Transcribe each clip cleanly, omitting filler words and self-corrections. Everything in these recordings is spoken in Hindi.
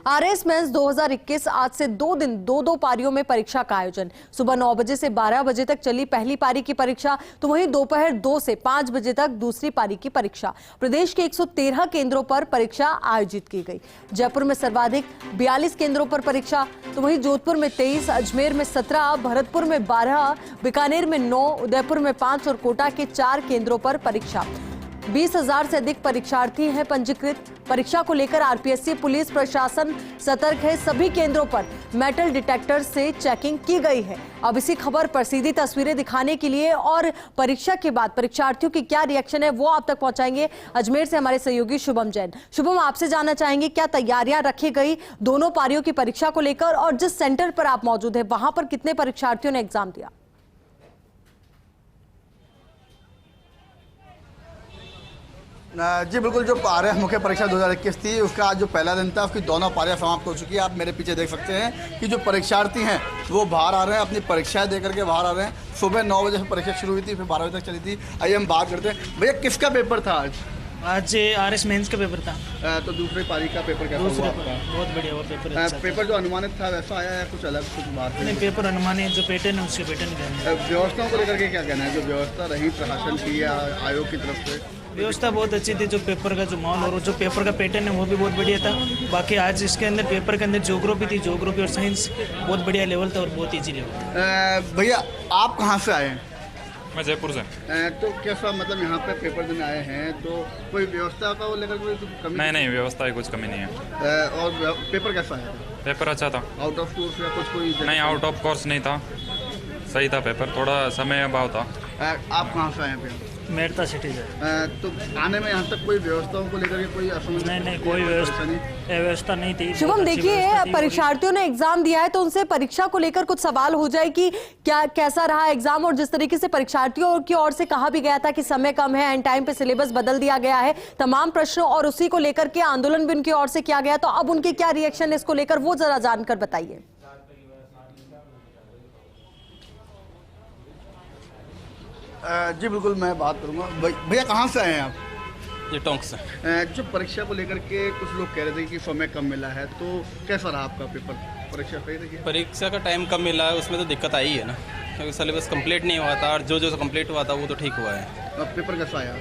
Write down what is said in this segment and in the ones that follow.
आरएस मेंस 2021 आज से 2 दिन दो पारियों में परीक्षा का आयोजन। सुबह 9 बजे से 12 बजे तक चली पहली पारी की परीक्षा, तो वहीं दोपहर 2 से 5 बजे तक दूसरी पारी की परीक्षा। प्रदेश के 113 केंद्रों पर परीक्षा आयोजित की गई। जयपुर में सर्वाधिक 42 केंद्रों पर परीक्षा, तो वहीं जोधपुर में 23, अजमेर में 17, भरतपुर में 12, बीकानेर में 9, उदयपुर में 5 और कोटा के 4 केंद्रों पर परीक्षा। 20,000 से अधिक परीक्षार्थी हैं पंजीकृत। परीक्षा को लेकर आरपीएससी पुलिस प्रशासन सतर्क है। सभी केंद्रों पर मेटल डिटेक्टर से चेकिंग की गई है। अब इसी खबर पर सीधी तस्वीरें दिखाने के लिए और परीक्षा के बाद परीक्षार्थियों की क्या रिएक्शन है वो आप तक पहुंचाएंगे अजमेर से हमारे सहयोगी शुभम जैन। शुभम, आपसे जानना चाहेंगे क्या तैयारियां रखी गई दोनों पारियों की परीक्षा को लेकर, और जिस सेंटर पर आप मौजूद है वहां पर कितने परीक्षार्थियों ने एग्जाम दिया? जी बिल्कुल, जो आरएस मुख्य परीक्षा 2021 थी उसका आज जो पहला दिन था उसकी दोनों पारियां समाप्त हो चुकी है। आप मेरे पीछे देख सकते हैं कि जो परीक्षार्थी हैं वो बाहर आ रहे हैं, अपनी परीक्षाएं दे करके बाहर आ रहे हैं। सुबह 9 बजे से परीक्षा शुरू हुई थी, फिर 12 बजे तक चली थी। आइए हम बात करते हैं, भैया किसका पेपर था आज? आज आरएस मेंस का पेपर था। तो दूसरी पारी का पेपर कैसा हुआ आपका? बहुत बढ़िया हुआ पेपर। अच्छा पेपर जो अनुमानित था वैसा आया है, कुछ अलग कुछ बात नहीं, पेपर अनुमानित जो पैटर्न है उसके पैटर्न का। व्यवस्थाओं को लेकर के क्या कहना है? जो व्यवस्था रही प्रशासन की या आयोग की तरफ से? व्यवस्था बहुत अच्छी थी। जो पेपर का जो माहौल और जो पेपर का पैटर्न है वो भी बहुत बढ़िया था। बाकी आज इसके अंदर पेपर के अंदर ज्योग्राफी थी, ज्योग्राफी और साइंस बहुत बढ़िया लेवल था और बहुत ईजी लेवल था। भैया आप कहाँ से आए हैं? मैं जयपुर से। तो कैसा, मतलब यहाँ पे पेपर देने आए हैं तो कोई व्यवस्था का वो लेकर कोई कमी? नहीं, व्यवस्था की कुछ कमी नहीं है। और पेपर कैसा है? पेपर अच्छा था। आउट ऑफ कोर्स या कुछ कोई? नहीं, आउट ऑफ कोर्स नहीं था, सही था पेपर, थोड़ा समय अभाव था। आप कहाँ से आए हैं? मेरता सिटी से। तो आने में यहाँ तक कोई व्यवस्थाओं को लेकर के कोई असमंजस? नहीं, कोई व्यवस्था नहीं थी। शुभम, देखिए परीक्षार्थियों ने एग्जाम दिया है तो उनसे परीक्षा को लेकर कुछ सवाल हो जाए कि क्या कैसा रहा एग्जाम, और जिस तरीके से परीक्षार्थियों की ओर से कहा भी गया था कि समय कम है, एंड टाइम पे सिलेबस बदल दिया गया है, तमाम प्रश्नों और उसी को लेकर के आंदोलन भी उनकी ओर से किया गया, तो अब उनके क्या रिएक्शन है इसको लेकर वो जरा जानकर बताइए। जी बिल्कुल, मैं बात करूँगा। भैया कहाँ से आए हैं आप? ये टोंक से। जो परीक्षा को लेकर के कुछ लोग कह रहे थे कि समय कम मिला है, तो कैसा रहा आपका पेपर? परीक्षा सही रही? परीक्षा का टाइम कम मिला है, उसमें तो दिक्कत आई है ना, क्योंकि सिलेबस कंप्लीट नहीं हुआ था और जो कंप्लीट हुआ था वो तो ठीक हुआ है। अब पेपर कैसा आया?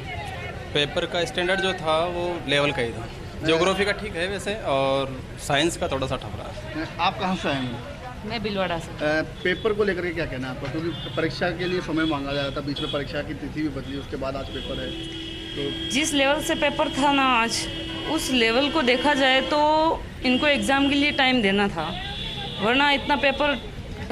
पेपर का स्टैंडर्ड जो था वो लेवल का ही था। ज्योग्राफी का ठीक है वैसे, और साइंस का थोड़ा सा टफ रहा है। आप कहाँ से आए हैं? मैं बिलवाड़ा से। पेपर को लेकर के क्या कहना है आपका? क्योंकि परीक्षा के लिए समय मांगा जा रहा था, बीच में परीक्षा की तिथि भी बदली, उसके बाद आज पेपर है। तो जिस लेवल से पेपर था ना आज, उस लेवल को देखा जाए तो इनको एग्ज़ाम के लिए टाइम देना था, वरना इतना पेपर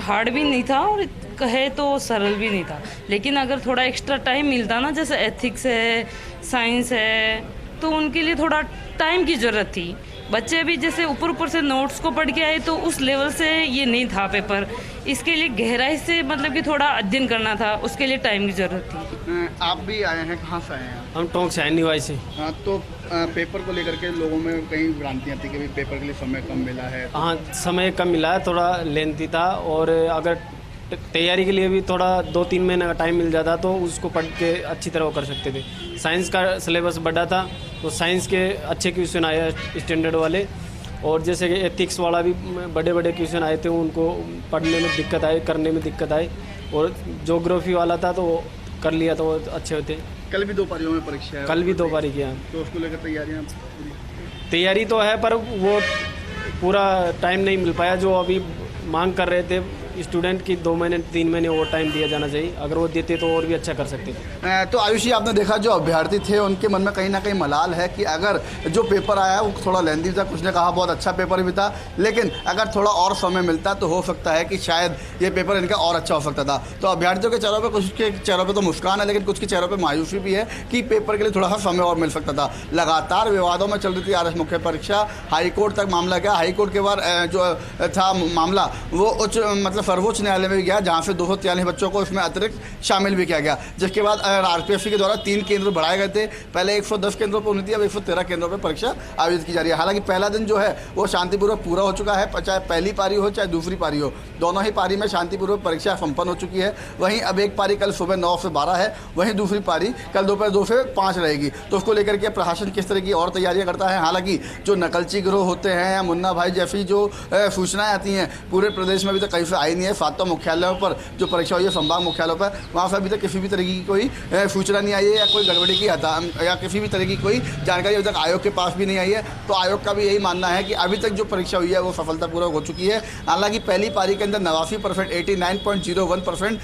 हार्ड भी नहीं था और कहे तो सरल भी नहीं था। लेकिन अगर थोड़ा एक्स्ट्रा टाइम मिलता ना, जैसे एथिक्स है, साइंस है, तो उनके लिए थोड़ा टाइम की ज़रूरत थी। बच्चे अभी जैसे ऊपर से नोट्स को पढ़ के आए तो उस लेवल से ये नहीं था पेपर। इसके लिए गहराई से मतलब कि थोड़ा अध्ययन करना था, उसके लिए टाइम की ज़रूरत थी। आप भी आए हैं, कहाँ से आए हैं? हम टोंक से आए, निवाई से। हाँ, तो पेपर को लेकर के लोगों में कई भ्रांतियाँ थी कि भाई पेपर के लिए समय कम मिला है। हाँ, समय कम मिला है, थोड़ा लेंथी था, और अगर तैयारी के लिए भी थोड़ा 2-3 महीने का टाइम मिल जाता तो उसको पढ़ के अच्छी तरह वो कर सकते थे। साइंस का सिलेबस बढ़ा था तो साइंस के अच्छे क्वेश्चन आए स्टैंडर्ड वाले, और जैसे कि एथिक्स वाला भी बड़े क्वेश्चन आए थे, उनको पढ़ने में दिक्कत आई, करने में दिक्कत आई, और ज्योग्राफी वाला था तो कर लिया तो अच्छे होते। कल भी 2 पारियों में परीक्षा है? कल भी 2 पारी किया। तो उसको लेकर तैयारी तो है, पर वो पूरा टाइम नहीं मिल पाया जो अभी मांग कर रहे थे स्टूडेंट की। 2 महीने 3 महीने और टाइम दिया जाना चाहिए, अगर वो देते तो और भी अच्छा कर सकते थे। तो आयुषी, आपने देखा जो अभ्यर्थी थे उनके मन में कहीं ना कहीं मलाल है कि अगर जो पेपर आया वो थोड़ा लेंथी था, कुछ ने कहा बहुत अच्छा पेपर भी था, लेकिन अगर थोड़ा और समय मिलता तो हो सकता है कि शायद ये पेपर इनका और अच्छा हो सकता था। तो अभ्यर्थियों के चेहरों पर, कुछ के चेहरों पर तो मुस्कान है, लेकिन कुछ के चेहरों पर मायूसी भी है कि पेपर के लिए थोड़ा सा समय और मिल सकता था। लगातार विवादों में चल रही थी आरएस मुख्य परीक्षा, हाईकोर्ट तक मामला गया। हाईकोर्ट के बाद जो था मामला वो उच्च मतलब सर्वोच्च न्यायालय में भी गया, जहाँ से 243 बच्चों को इसमें अतिरिक्त शामिल भी किया गया। जिसके बाद RPSC के द्वारा 3 केंद्र बढ़ाए गए थे, पहले 110 केंद्रों पर होनी थी, अब 113 केंद्रों पर परीक्षा आयोजित की जा रही है। हालांकि पहला दिन जो है वो शांतिपूर्वक पूरा हो चुका है, चाहे पहली पारी हो चाहे दूसरी पारी हो, दोनों ही पारी में शांतिपूर्वक परीक्षा संपन्न हो चुकी है। वहीं अब एक पारी कल सुबह 9 से 12 है, वहीं दूसरी पारी कल दोपहर 2 से 5 रहेगी। तो उसको लेकर के प्रशासन किस तरह की और तैयारियां करता है। हालांकि जो नकलची गिरोह होते हैं या मुन्ना भाई जैसी जो सूचनाएं आती हैं, पूरे प्रदेश में अभी तक कहीं से आई नहीं है। 7 मुख्यालयों पर जो परीक्षा हुई है, संभाग मुख्यालयों पर, वहाँ से अभी तक किसी भी तरीके की कोई सूचना नहीं आई है या कोई गड़बड़ी की या किसी भी तरह की कोई जानकारी अभी तक आयोग के पास भी नहीं आई है। तो आयोग का भी यही मानना है कि अभी तक जो परीक्षा हुई है वो सफलतापूर्वक हो चुकी है। हालांकि पहली पारी के अंदर 89% 89.01%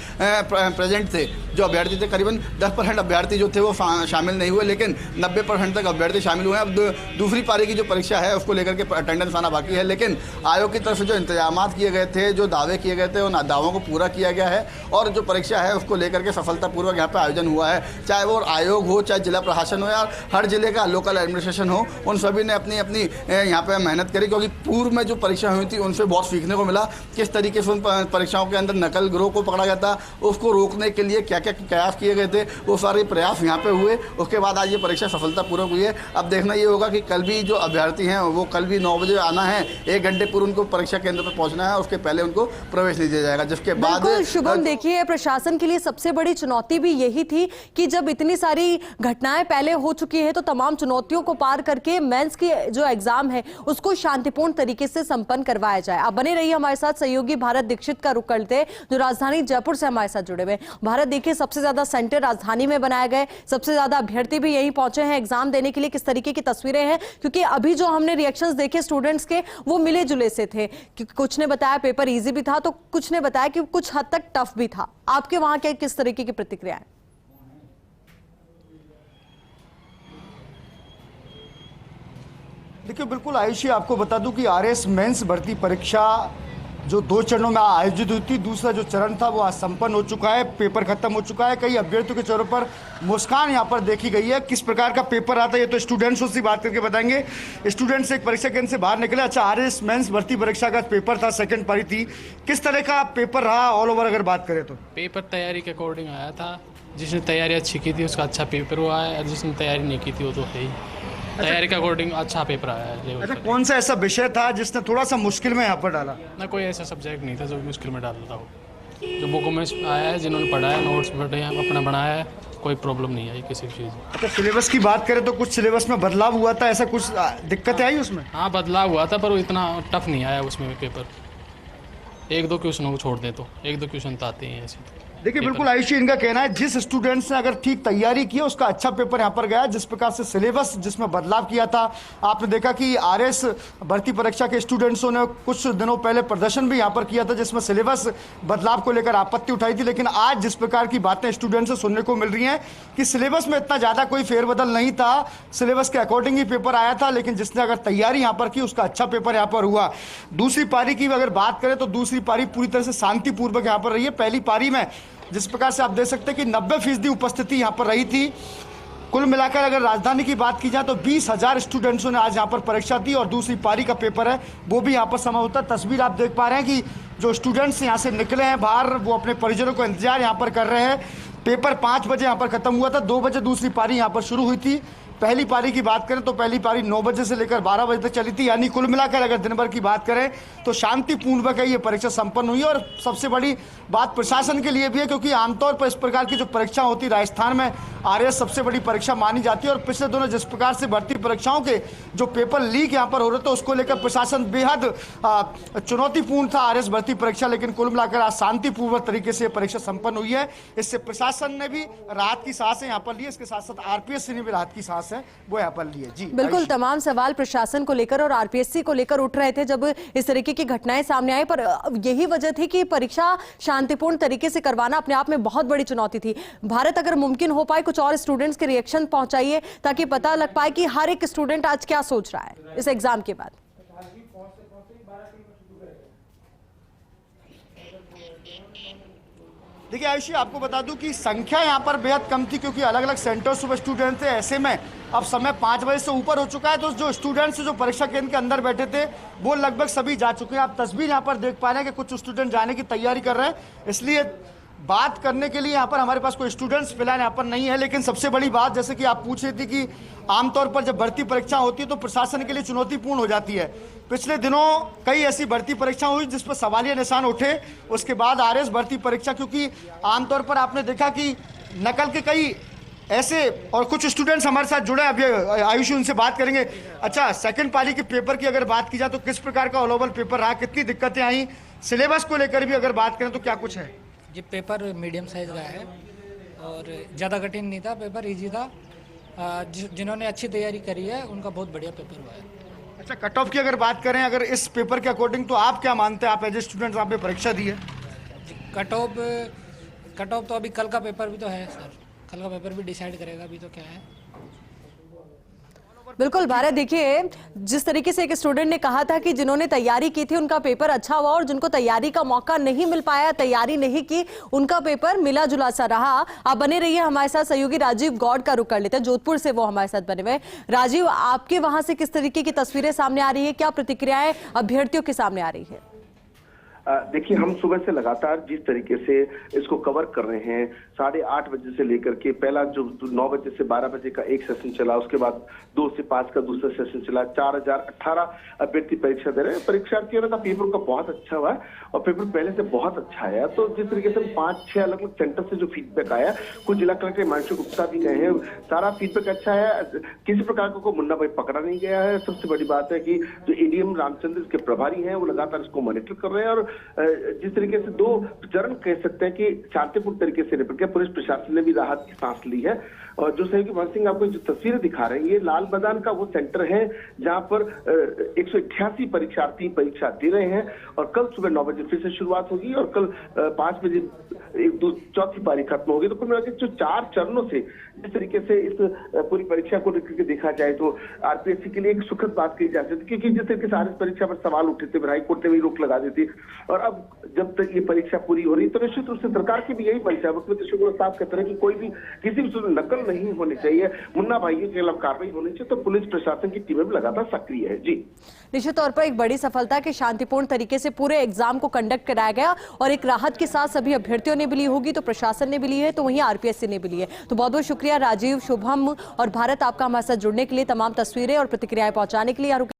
प्रेजेंट थे जो अभ्यर्थी थे। करीबन 10% अभ्यर्थी जो थे वो शामिल नहीं हुए, लेकिन 90% तक अभ्यर्थी शामिल हुए हैं। अब दूसरी पारी की जो परीक्षा है उसको लेकर के अटेंडेंस आना बाकी है, लेकिन आयोग की तरफ से जो इंतजाम किए गए थे, जो दावे किए गए थे, उन दावों को पूरा किया गया है और जो परीक्षा है उसको लेकर के सफलतापूर्वक यहाँ पे आयोजन हुआ है। चाहे वो आयोग हो, चाहे जिला प्रशासन हो या हर जिले का लोकल एडमिनिस्ट्रेशन हो, उन सभी ने अपनी अपनी यहाँ पे मेहनत करी, क्योंकि पूर्व में जो परीक्षा हुई थी उनसे बहुत सीखने को मिला। किस तरीके से उन परीक्षाओं के अंदर नकल गिरोह को पकड़ा गया था, उसको रोकने के लिए क्या क्या प्रयास किए गए थे, वो सारे प्रयास यहाँ पे हुए। उसके बाद आज ये परीक्षा सफलतापूर्वक हुई है। अब देखना ये होगा कि कल भी जो अभ्यर्थी हैं वो कल भी 9 बजे आना है, 1 घंटे पूर्व उनको परीक्षा केंद्र पर पहुंचना है, उसके पहले उनको प्रवेश नहीं दिया जाएगा। जिसके बाद शुभम, देखिए प्रशासन के लिए सबसे बड़ी चुनौती भी यही थी कि जब इतनी सारी घटनाएं पहले हो चुकी है तो तमाम चुनौतियों को पार करके मेंस की जो एग्जाम है उसको शांतिपूर्ण तरीके से संपन्न करवाया जाए। अब बने रहिए हमारे साथ, सहयोगी भारत दीक्षित का रुख करते जो राजधानी जयपुर से हमारे साथ जुड़े हुए। भारत, देखिए सबसे ज्यादा सेंटर राजधानी में बनाए गए, सबसे ज्यादा अभ्यर्थी भी यहीं पहुंचे हैं एग्जाम देने के लिए। किस तरीके की तस्वीरें हैं, क्योंकि अभी जो हमने रिएक्शंस देखे स्टूडेंट्स के वो मिले जुले से थे। कुछ ने बताया पेपर इजी भी था, तो कुछ ने बताया कि कुछ हद तक टफ भी था। आपके वहां क्या किस तरीके की प्रतिक्रिया है? देखिए, बिल्कुल आयुषी, आपको बता दूं कि RS मेंस भर्ती परीक्षा जो 2 चरणों में आयोजित हुई थी, दूसरा जो चरण था वो आज संपन्न हो चुका है, पेपर खत्म हो चुका है। कई अभ्यर्थियों के चेहरों पर मुस्कान यहाँ पर देखी गई है। किस प्रकार का पेपर आता है ये तो स्टूडेंट्स से बात करके बताएंगे। स्टूडेंट्स एक परीक्षा केंद्र से बाहर निकले। अच्छा, RS मेंस भर्ती परीक्षा का पेपर था, सेकंड पारी थी, किस तरह का पेपर रहा ऑल ओवर अगर बात करें तो? पेपर तैयारी के अकॉर्डिंग आया था। जिसने तैयारी अच्छी की थी उसका अच्छा पेपर हुआ है, और जिसने तैयारी नहीं की थी वो तो है ही। तैयारी के अकॉर्डिंग अच्छा पेपर आया है। अच्छा, कौन सा ऐसा विषय था जिसने थोड़ा सा मुश्किल में यहाँ पर डाला? ना कोई ऐसा सब्जेक्ट नहीं था जो मुश्किल में डालता हो। जो बुकों में आया है, जिन्होंने पढ़ा है, नोट्स पढ़े हैं, अपना बनाया है, कोई प्रॉब्लम नहीं आई किसी चीज़ में। अच्छा, सिलेबस की बात करें तो कुछ सिलेबस में बदलाव हुआ था, ऐसा कुछ दिक्कतें आई उसमें? हाँ, बदलाव हुआ था, पर वो इतना टफ नहीं आया उसमें पेपर। 1-2 क्वेश्चनों को छोड़ दें तो 1-2 क्वेश्चन तो आते हैं ऐसे। देखिए, बिल्कुल आयुषी, इनका कहना है जिस स्टूडेंट्स ने अगर ठीक तैयारी की उसका अच्छा पेपर यहाँ पर गया। जिस प्रकार से सिलेबस जिसमें बदलाव किया था, आपने देखा कि RS भर्ती परीक्षा के स्टूडेंट्सों ने कुछ दिनों पहले प्रदर्शन भी यहाँ पर किया था जिसमें सिलेबस बदलाव को लेकर आपत्ति उठाई थी। लेकिन आज जिस प्रकार की बातें स्टूडेंट्स से सुनने को मिल रही हैं कि सिलेबस में इतना ज़्यादा कोई फेरबदल नहीं था, सिलेबस के अकॉर्डिंग ही पेपर आया था, लेकिन जिसने अगर तैयारी यहाँ पर की उसका अच्छा पेपर यहाँ पर हुआ। दूसरी पारी की अगर बात करें तो दूसरी पारी पूरी तरह से शांतिपूर्वक यहाँ पर रही है। पहली पारी में जिस प्रकार से आप देख सकते हैं कि 90% उपस्थिति यहाँ पर रही थी। कुल मिलाकर अगर राजधानी की बात की जाए तो 20,000 स्टूडेंट्सों ने आज यहाँ पर परीक्षा दी और दूसरी पारी का पेपर है वो भी यहाँ पर समय होता है। तस्वीर आप देख पा रहे हैं कि जो स्टूडेंट्स यहाँ से निकले हैं बाहर, वो अपने परिजनों को इंतजार यहाँ पर कर रहे हैं। पेपर 5 बजे यहाँ पर खत्म हुआ था, 2 बजे दूसरी पारी यहाँ पर शुरू हुई थी। पहली पारी की बात करें तो पहली पारी 9 बजे से लेकर 12 बजे तक चली थी, यानी कुल मिलाकर अगर दिन भर की बात करें तो शांतिपूर्वक ये परीक्षा संपन्न हुई। और सबसे बड़ी बात प्रशासन के लिए भी है, क्योंकि आमतौर पर इस प्रकार की जो परीक्षा होती है राजस्थान में RS सबसे बड़ी परीक्षा मानी जाती है। और पिछले दिनों जिस प्रकार से भर्ती परीक्षाओं के जो पेपर लीक यहाँ पर हो रहे थे उसको लेकर प्रशासन बेहद चुनौतीपूर्ण था RS भर्ती परीक्षा, लेकिन कुल मिलाकर आज शांतिपूर्वक तरीके से परीक्षा संपन्न हुई है। इससे प्रशासन ने भी राहत की सांसें यहाँ पर ली, इसके साथ साथ RPSC ने भी राहत की सांस है वो यहाँ पर लिए। जी बिल्कुल, तमाम सवाल प्रशासन को लेकर और RPSC को लेकर उठ रहे थे जब इस तरीके की घटनाएं सामने आई, पर यही वजह थी कि परीक्षा शांतिपूर्ण तरीके से करवाना अपने आप में बहुत बड़ी चुनौती थी। भारत, अगर मुमकिन हो पाए कुछ और स्टूडेंट्स के रिएक्शन पहुंचाइए ताकि पता लग पाए कि हर एक स्टूडेंट आज क्या सोच रहा है इस एग्जाम के बाद। देखिए आयुषी, आपको बता दूं कि संख्या यहाँ पर बेहद कम थी क्योंकि अलग अलग सेंटर्स में स्टूडेंट थे। ऐसे में अब समय 5 बजे से ऊपर हो चुका है, तो जो स्टूडेंट्स जो परीक्षा केंद्र के अंदर बैठे थे वो लगभग सभी जा चुके हैं। आप तस्वीर यहाँ पर देख पा रहे हैं कि कुछ स्टूडेंट जाने की तैयारी कर रहे हैं, इसलिए बात करने के लिए यहाँ पर हमारे पास कोई स्टूडेंट्स फिलहाल यहाँ पर नहीं है। लेकिन सबसे बड़ी बात, जैसे कि आप पूछ रही थी कि आमतौर पर जब भर्ती परीक्षा होती है तो प्रशासन के लिए चुनौतीपूर्ण हो जाती है। पिछले दिनों कई ऐसी भर्ती परीक्षा हुई जिस पर सवालिया निशान उठे। उसके बाद आरएस भर्ती परीक्षा, क्योंकि आमतौर पर आपने देखा कि नकल के कई ऐसे, और कुछ स्टूडेंट्स हमारे साथ जुड़े हैं, अभी आयुषी उनसे बात करेंगे। अच्छा, सेकंड पाली के पेपर की अगर बात की जाए तो किस प्रकार का ऑल ओवर पेपर रहा, कितनी दिक्कतें आई, सिलेबस को लेकर भी अगर बात करें तो क्या कुछ है? जी, पेपर मीडियम साइज़ का है और ज़्यादा कठिन नहीं था, पेपर इजी था। जिन्होंने अच्छी तैयारी करी है उनका बहुत बढ़िया पेपर हुआ है। अच्छा, कट ऑफ की अगर बात करें अगर इस पेपर के अकॉर्डिंग, तो आप क्या मानते हैं, आप एज ए स्टूडेंट आपने परीक्षा दी है? कट ऑफ तो अभी कल का पेपर भी तो है सर, कल का पेपर भी डिसाइड करेगा अभी तो क्या है। बिल्कुल भारत, देखिए जिस तरीके से एक स्टूडेंट ने कहा था कि जिन्होंने तैयारी की थी उनका पेपर अच्छा हुआ और जिनको तैयारी का मौका नहीं मिल पाया, तैयारी नहीं की, उनका पेपर मिला जुला सा रहा। आप बने रहिए हमारे साथ। सहयोगी राजीव गौड़ का रुख कर लेते हैं, जोधपुर से वो हमारे साथ बने हुए। राजीव, आपके वहां से किस तरीके की तस्वीरें सामने आ रही है, क्या प्रतिक्रियाएं अभ्यर्थियों के सामने आ रही है? देखिए, हम सुबह से लगातार जिस तरीके से इसको कवर कर रहे हैं, 8:30 बजे से लेकर के पहला जो 9 बजे से 12 बजे का एक सेशन चला, उसके बाद 2 से 5 का दूसरा सेशन चला। 4018 अभ्यर्थी परीक्षा दे रहे हैं। परीक्षार्थियों का पेपर का बहुत अच्छा हुआ है और पेपर पहले से बहुत अच्छा आया। तो जिस तरीके से 5-6 अलग अलग सेंटर से जो फीडबैक आया, कुछ जिला कलेक्टर हिमांशु गुप्ता भी गए हैं, सारा फीडबैक अच्छा है। किसी प्रकार का कोई मुन्ना भाई पकड़ा नहीं गया है। सबसे बड़ी बात है कि जो एडीएम रामचंद्र के प्रभारी हैं वो लगातार इसको मॉनिटर कर रहे हैं और जिस तरीके से 2 चरण कह सकते हैं कि शांतिपूर्ण तरीके से निपट गया। पुलिस प्रशासन ने भी राहत की सांस ली है। और जो सहयोगी मान सिंह आपको जो तस्वीरें दिखा रहे हैं, ये लाल मैदान का वो सेंटर है जहां पर 188 परीक्षार्थी परीक्षा दे रहे हैं और कल सुबह 9 बजे फिर से शुरुआत होगी और कल 5 बजे चौथी पारी खत्म होगी। तो कुल मिलाकर जो 4 चरणों से जिस तरीके से इस पूरी परीक्षा को लेकर के देखा जाए तो आरपीएससी के लिए एक सुखद बात कही जा सकती है, क्योंकि जिस तरीके से आरएस परीक्षा पर सवाल उठे थे, हाईकोर्ट ने भी रोक लगा दी थी और अब जब तक ये परीक्षा पूरी हो रही तो निश्चित रूप से सरकार की भी यही मंशा है। मुख्यमंत्री श्री साहब कहते हैं कि कोई भी किसी भी नकल नहीं होनी चाहिए, मुन्ना भाइयों के खिलाफ कार्रवाई होनी चाहिए। तो पुलिस प्रशासन की टीमें भी लगातार सक्रिय है। जी, निश्चित तौर पर एक बड़ी सफलता कि शांतिपूर्ण तरीके से पूरे एग्जाम को कंडक्ट कराया गया और एक राहत के साथ सभी अभ्यर्थियों ने भी ली होगी, तो प्रशासन ने भी ली है, तो वहीं आरपीएससी ने भी ली है। तो बहुत बहुत शुक्रिया राजीव, शुभम और भारत, आपका हमारे साथ जुड़ने के लिए, तमाम तस्वीरें और प्रतिक्रियाएं पहुंचाने के लिए।